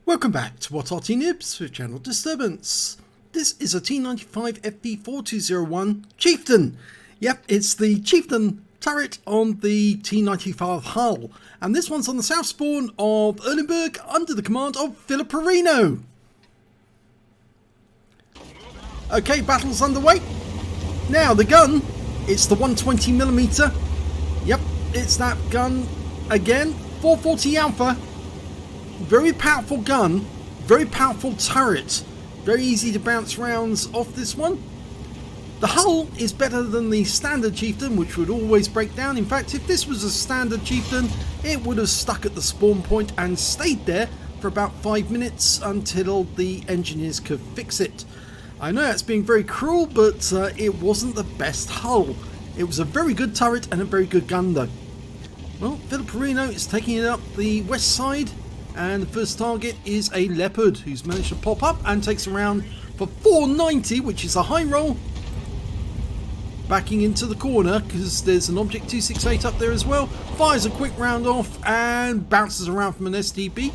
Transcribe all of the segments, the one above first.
Welcome back to What Arty Noobs with Channel Disturbance. This is a T95 FV4201 Chieftain. Yep, it's the Chieftain turret on the T95 hull. And this one's on the south spawn of Erlenberg under the command of FV4201. Okay, battle's underway. Now the gun, it's the 120mm. Yep, it's that gun again, 440 Alpha. Very powerful gun, very powerful turret, very easy to bounce rounds off this one. The hull is better than the standard Chieftain, which would always break down. In fact, if this was a standard Chieftain, it would have stuck at the spawn point and stayed there for about 5 minutes until the engineers could fix it. I know it's being very cruel, but it wasn't the best hull. It was a very good turret and a very good gun though. Well, FV4201 is taking it up the west side. And the first target is a Leopard who's managed to pop up and takes a round for 490, which is a high roll. Backing into the corner because there's an Object 268 up there as well. Fires a quick round off and bounces around from an STB.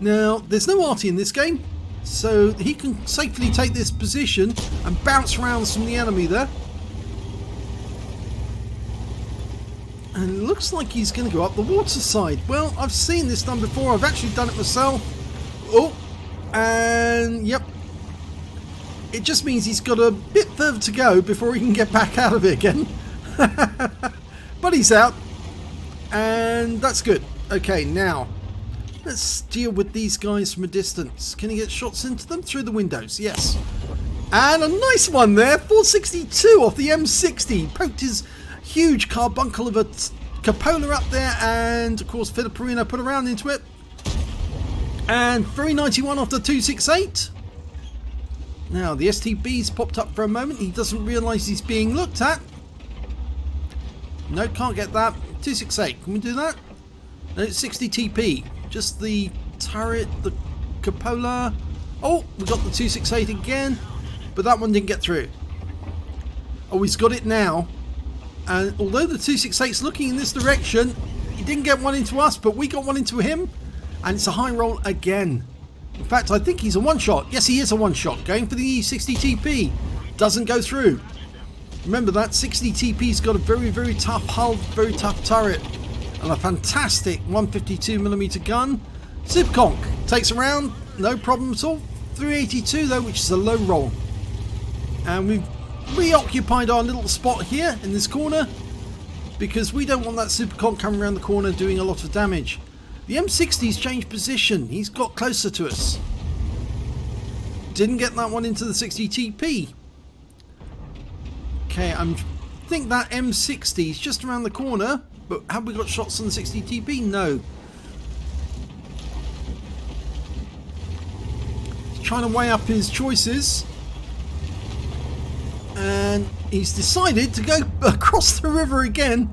Now, there's no Arty in this game, so he can safely take this position and bounce rounds from the enemy there. And it looks like he's going to go up the water side. Well, I've seen this done before. I've actually done it myself. Oh, and yep. It just means he's got a bit further to go before he can get back out of it again. But he's out. And that's good. Okay, now let's deal with these guys from a distance. Can he get shots into them? Through the windows, yes. And a nice one there. 462 off the M60. Poked his huge carbuncle of a cupola up there, and of course FV4201 put a round into it. And 391 off the 268. Now the STB's popped up for a moment. He doesn't realise he's being looked at. No, can't get that. 268, can we do that? No, it's 60 TP. Just the turret, the cupola. Oh, we got the 268 again, but that one didn't get through. Oh, he's got it now. And although the 268's looking in this direction, he didn't get one into us, but we got one into him. And it's a high roll again. In fact, I think he's a one-shot. Yes, he is a one-shot. Going for the 60 TP. Doesn't go through. Remember that 60 TP's got a very, very tough hull, very tough turret. And a fantastic 152mm gun. Superconk takes a round. No problem at all. 382 though, which is a low roll. And we've reoccupied our little spot here in this corner because we don't want that Superconk coming around the corner doing a lot of damage. The M60's changed position. He's got closer to us. Didn't get that one into the 60 TP. Okay, I think that M60 is just around the corner, but have we got shots on the 60 TP? No. He's trying to weigh up his choices. And he's decided to go across the river again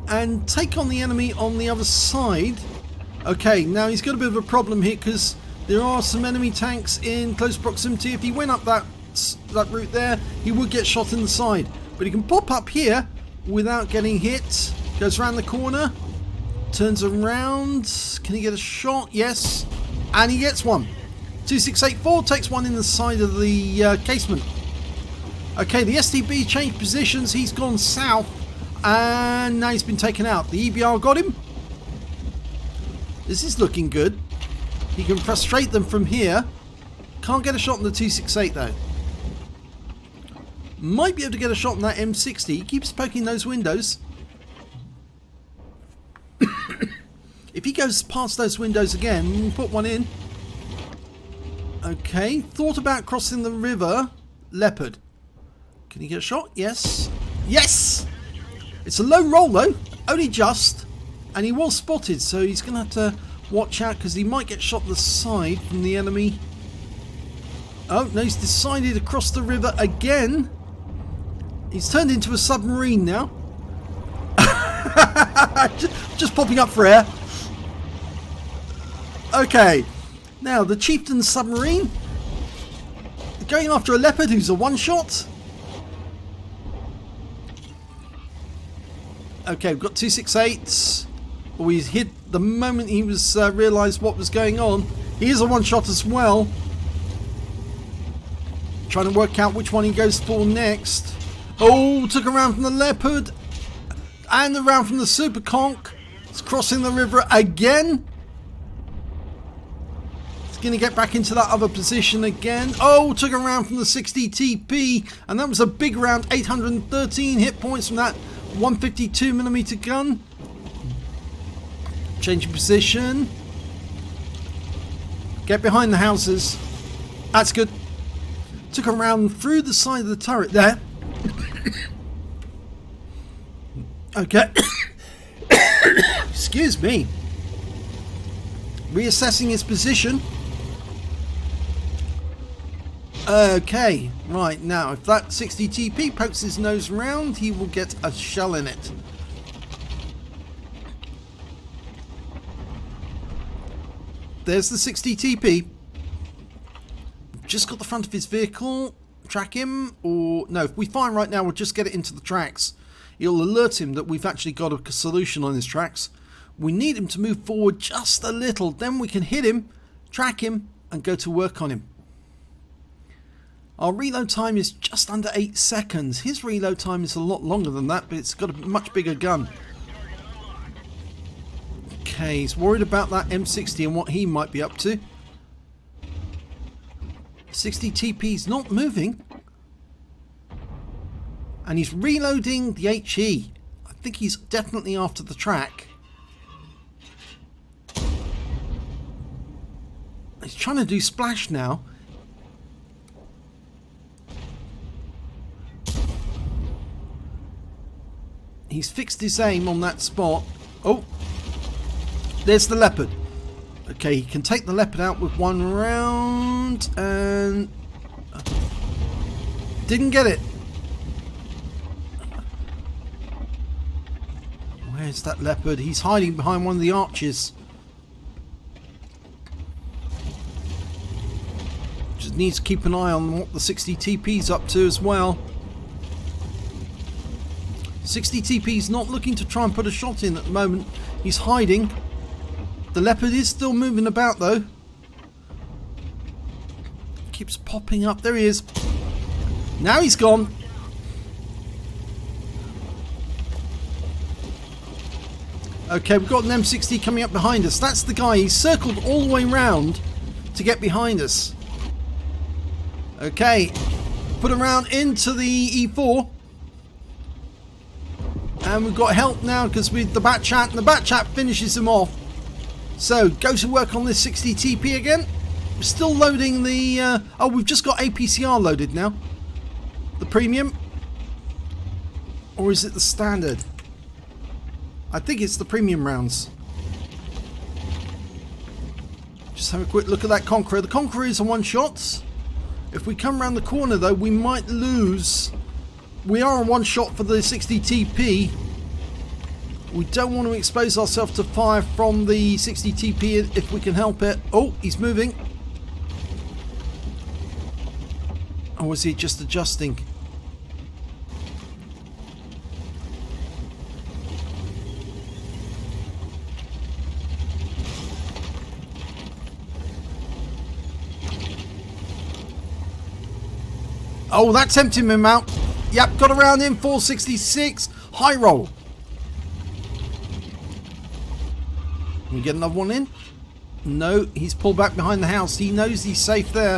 and take on the enemy on the other side. Okay, now he's got a bit of a problem here because there are some enemy tanks in close proximity. If he went up that route there, he would get shot in the side. But he can pop up here without getting hit. Goes around the corner, turns around. Can he get a shot? Yes. And he gets one. 2684 takes one in the side of the casement. Okay, the STB changed positions. He's gone south and now he's been taken out. The EBR got him. This is looking good. He can frustrate them from here. Can't get a shot on the 268 though. Might be able to get a shot on that M60. He keeps poking those windows. If he goes past those windows again, we'll put one in. Okay, thought about crossing the river. Leopard. Can he get a shot? Yes. Yes! It's a low roll though, only just. And he was spotted, so he's going to have to watch out because he might get shot to the side from the enemy. Oh, no, he's decided to cross the river again. He's turned into a submarine now. just popping up for air. Okay, now the Chieftain submarine. Going after a Leopard who's a one-shot. Okay, we've got 268. Oh, he's hit the moment he was realised what was going on. He is a one-shot as well. Trying to work out which one he goes for next. Oh, took a round from the Leopard. And a round from the Super Conch. It's crossing the river again. It's going to get back into that other position again. Oh, took a round from the 60 TP. And that was a big round. 813 hit points from that 152mm gun. Changing position. Get behind the houses. That's good. Took a round through the side of the turret there. Okay. Excuse me. Reassessing his position. Okay. Right, now if that 60 TP pokes his nose around, he will get a shell in it. There's the 60 TP. Just got the front of his vehicle. Track him, or no, if we fire right now, we'll just get it into the tracks. It'll alert him that we've actually got a solution on his tracks. We need him to move forward just a little, then we can hit him, track him, and go to work on him. Our reload time is just under 8 seconds. His reload time is a lot longer than that, but it's got a much bigger gun. Okay, he's worried about that M60 and what he might be up to. 60 TP's not moving. And he's reloading the HE. I think he's definitely after the track. He's trying to do splash now. He's fixed his aim on that spot. Oh, there's the Leopard. Okay, he can take the Leopard out with one round and didn't get it. Where's that Leopard? He's hiding behind one of the arches. Just needs to keep an eye on what the 60 TP's up to as well. 60 TP's not looking to try and put a shot in at the moment. He's hiding. The Leopard is still moving about though. Keeps popping up. There he is. Now he's gone. Okay, we've got an M60 coming up behind us. That's the guy. He's circled all the way round to get behind us. Okay. Put him round into the E4. And we've got help now because with the bat chat, and the bat chat finishes him off. So, go to work on this 60 TP again. We're still loading the... oh, we've just got APCR loaded now. The premium. Or is it the standard? I think it's the premium rounds. Just have a quick look at that Conqueror. The Conqueror is a one-shot. If we come around the corner, though, we might lose. We are a one-shot for the 60 TP. We don't want to expose ourselves to fire from the 60 TP if we can help it. Oh, he's moving. Or is he just adjusting? Oh, that's tempting him out. Yep, got around him. 466. High roll. Can we get another one in? No, he's pulled back behind the house. He knows he's safe there.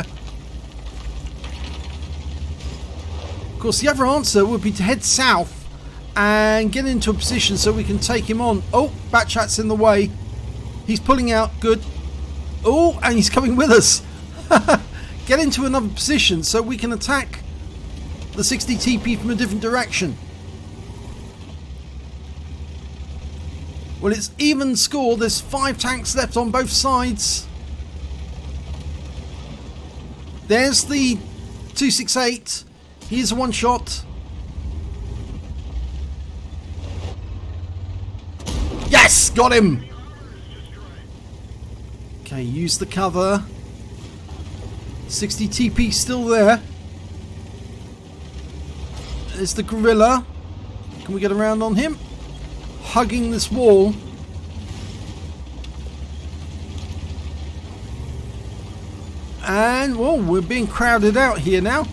Of course, the other answer would be to head south and get into a position so we can take him on. Oh, Batchat's in the way. He's pulling out. Good. Oh, and he's coming with us. Get into another position so we can attack the 60 TP from a different direction. Well, it's even score. There's 5 tanks left on both sides. There's the 268. Here's a one shot. Yes! Got him! Okay, use the cover. 60 TP still there. There's the gorilla. Can we get around on him? Hugging this wall. And, well, we're being crowded out here now.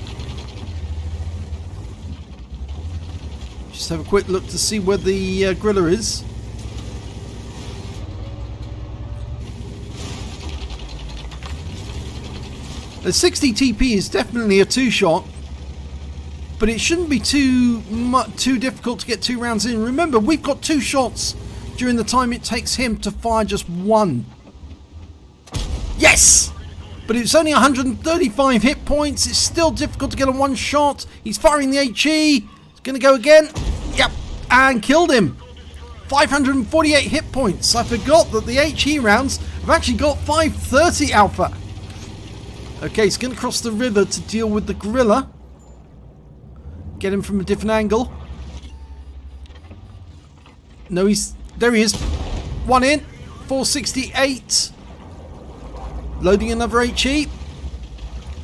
Just have a quick look to see where the griller is. The 60 TP is definitely a two-shot, but it shouldn't be too difficult to get 2 rounds in. Remember, we've got 2 shots during the time it takes him to fire just 1. Yes! But it's only 135 hit points. It's still difficult to get a 1 shot. He's firing the HE. He's going to go again. Yep, and killed him. 548 hit points. I forgot that the HE rounds have actually got 530 alpha. Okay, he's going to cross the river to deal with the gorilla. Get him from a different angle. No, there he is. 1 in. 468. Loading another HE.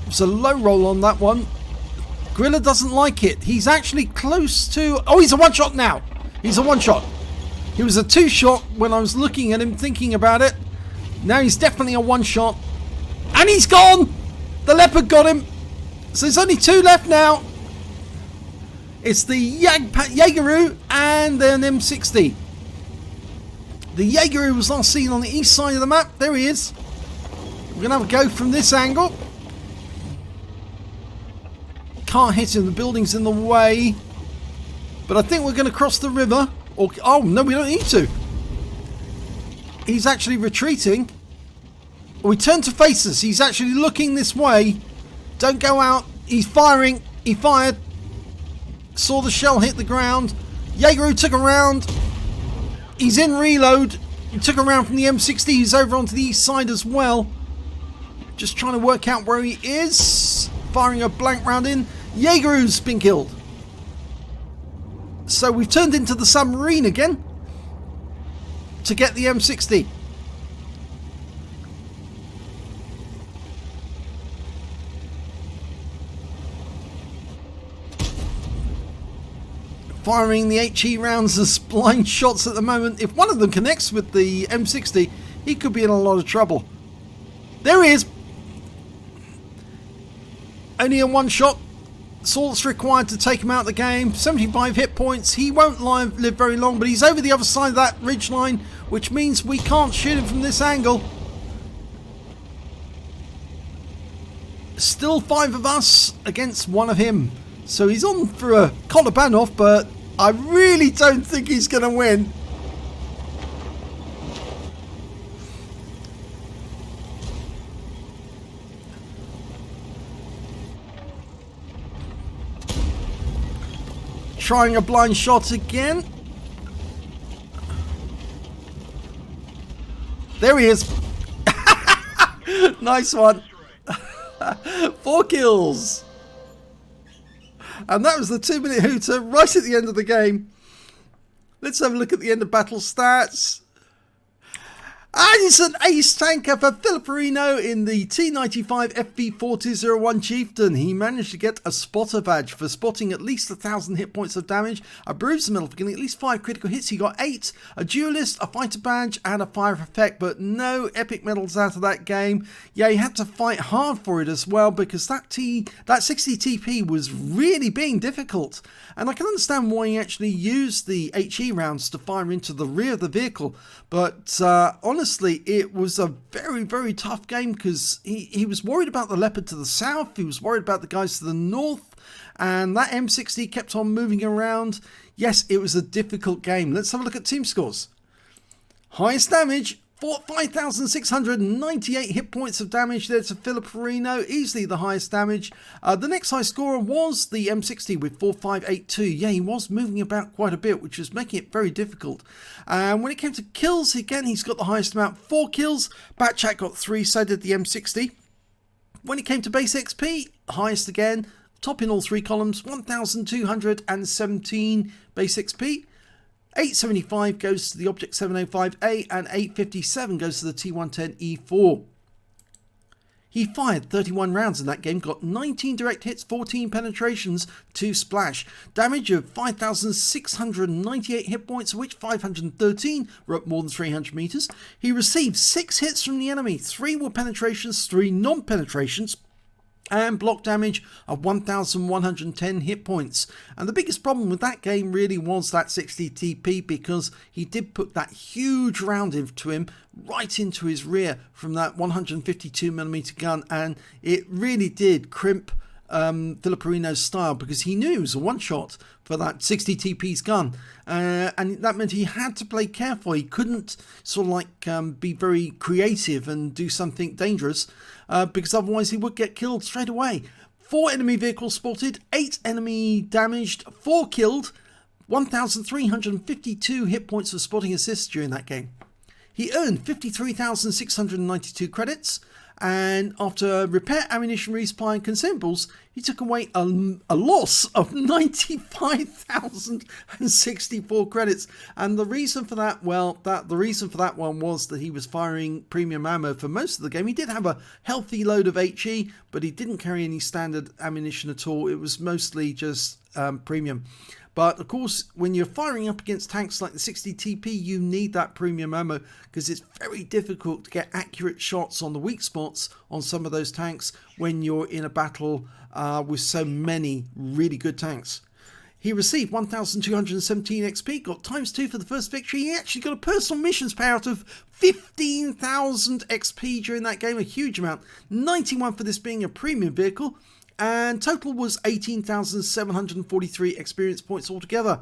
It's a low roll on that one. Gorilla doesn't like it. He's actually close to... Oh, he's a 1-shot now. He's a 1-shot. He was a 2-shot when I was looking at him, thinking about it. Now he's definitely a 1-shot. And he's gone! The leopard got him. So there's only 2 left now. It's the Jaegeru and then M60. The Jaegeru was last seen on the east side of the map. There he is. We're going to have a go from this angle. Can't hit him. The building's in the way. But I think we're going to cross the river. Or, oh, no, we don't need to. He's actually retreating. We turn to face us. He's actually looking this way. Don't go out. He's firing. He fired. Saw the shell hit the ground. Jaegeru took a round. He's in reload. He took a round from the M60. He's over onto the east side as well. Just trying to work out where he is. Firing a blank round in. Jaegeru's been killed. So we've turned into the submarine again to get the M60. Firing the HE rounds as blind shots at the moment. If one of them connects with the M60, he could be in a lot of trouble. There he is. Only a 1-shot. That's all that's required to take him out of the game. 75 hit points. He won't live very long, but he's over the other side of that ridge line, which means we can't shoot him from this angle. Still 5 of us against 1 of him. So he's on for a collar ban off, but I really don't think he's going to win. Trying a blind shot again. There he is. Nice one. 4 kills. And that was the 2-minute hooter right at the end of the game. Let's have a look at the end of battle stats. And it's an ace tanker for Filipperino in the T95 FV4201 Chieftain. He managed to get a spotter badge for spotting at least 1,000 hit points of damage, a bruiser medal for getting at least 5 critical hits. He got 8, a duelist, a fighter badge, and a fire effect, but no epic medals out of that game. Yeah, he had to fight hard for it as well because that 60 TP was really being difficult. And I can understand why he actually used the HE rounds to fire into the rear of the vehicle, but honestly, it was a very, very tough game because he was worried about the leopard to the south, he was worried about the guys to the north, and that M60 kept on moving around. Yes, it was a difficult game. Let's have a look at team scores. Highest damage, 5,698 hit points of damage there to Filipperino, easily the highest damage. The next high scorer was the M60 with 4,582. Yeah, he was moving about quite a bit, which was making it very difficult. And when it came to kills, again, he's got the highest amount, 4 kills. Batchat got 3, so did the M60. When it came to base XP, highest again, top in all 3 columns, 1,217 base XP. 875 goes to the Object 705A and 857 goes to the T110E4. He fired 31 rounds in that game, got 19 direct hits, 14 penetrations, 2 splash. Damage of 5,698 hit points, of which 513 were up more than 300 meters. He received 6 hits from the enemy, 3 were penetrations, 3 non-penetrations, and block damage of 1,110 hit points. And the biggest problem with that game really was that 60 TP, because he did put that huge round into him right into his rear from that 152mm gun, and it really did crimp Filipperino's style, because he knew it was a one-shot for that 60 TP's gun, and that meant he had to play careful. He couldn't sort of like be very creative and do something dangerous, because otherwise he would get killed straight away. 4 enemy vehicles spotted, 8 enemy damaged, 4 killed, 1,352 hit points of spotting assists during that game. He earned 53,692 credits, and after repair, ammunition, resupply and consumables, he took away a loss of 95,064 credits. And the reason for that, well, the reason for that one was that he was firing premium ammo for most of the game. He did have a healthy load of HE, but he didn't carry any standard ammunition at all. It was mostly just premium. But of course, when you're firing up against tanks like the 60 TP, you need that premium ammo, because it's very difficult to get accurate shots on the weak spots on some of those tanks when you're in a battle with so many really good tanks. He received 1,217 XP, got ×2 for the first victory. He actually got a personal missions payout of 15,000 XP during that game, a huge amount. 91 for this being a premium vehicle. And total was 18,743 experience points altogether.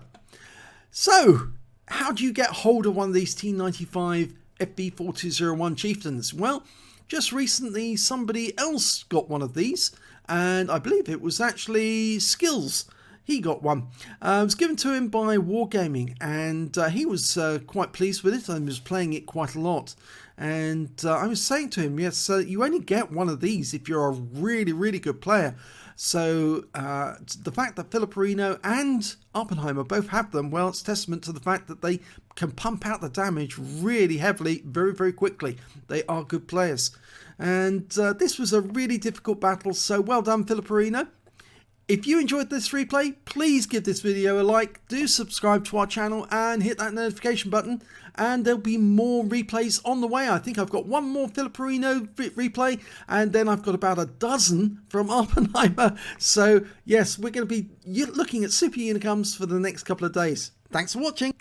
So, how do you get hold of one of these T95 FV4201 Chieftains? Well, just recently somebody else got one of these, and I believe it was actually Skills. He got one. It was given to him by Wargaming, and he was quite pleased with it and was playing it quite a lot. And I was saying to him, yes, you only get one of these if you're a really, really good player. So the fact that Filipperino and Oppenheimer both have them, well, it's testament to the fact that they can pump out the damage really heavily, very, very quickly. They are good players. And this was a really difficult battle, so well done, Filipperino. If you enjoyed this replay, please give this video a like, do subscribe to our channel and hit that notification button, and there'll be more replays on the way. I think I've got one more Filipperino replay, and then I've got about a dozen from Oppenheimer. So yes, we're going to be looking at Super Unicums for the next couple of days. Thanks for watching.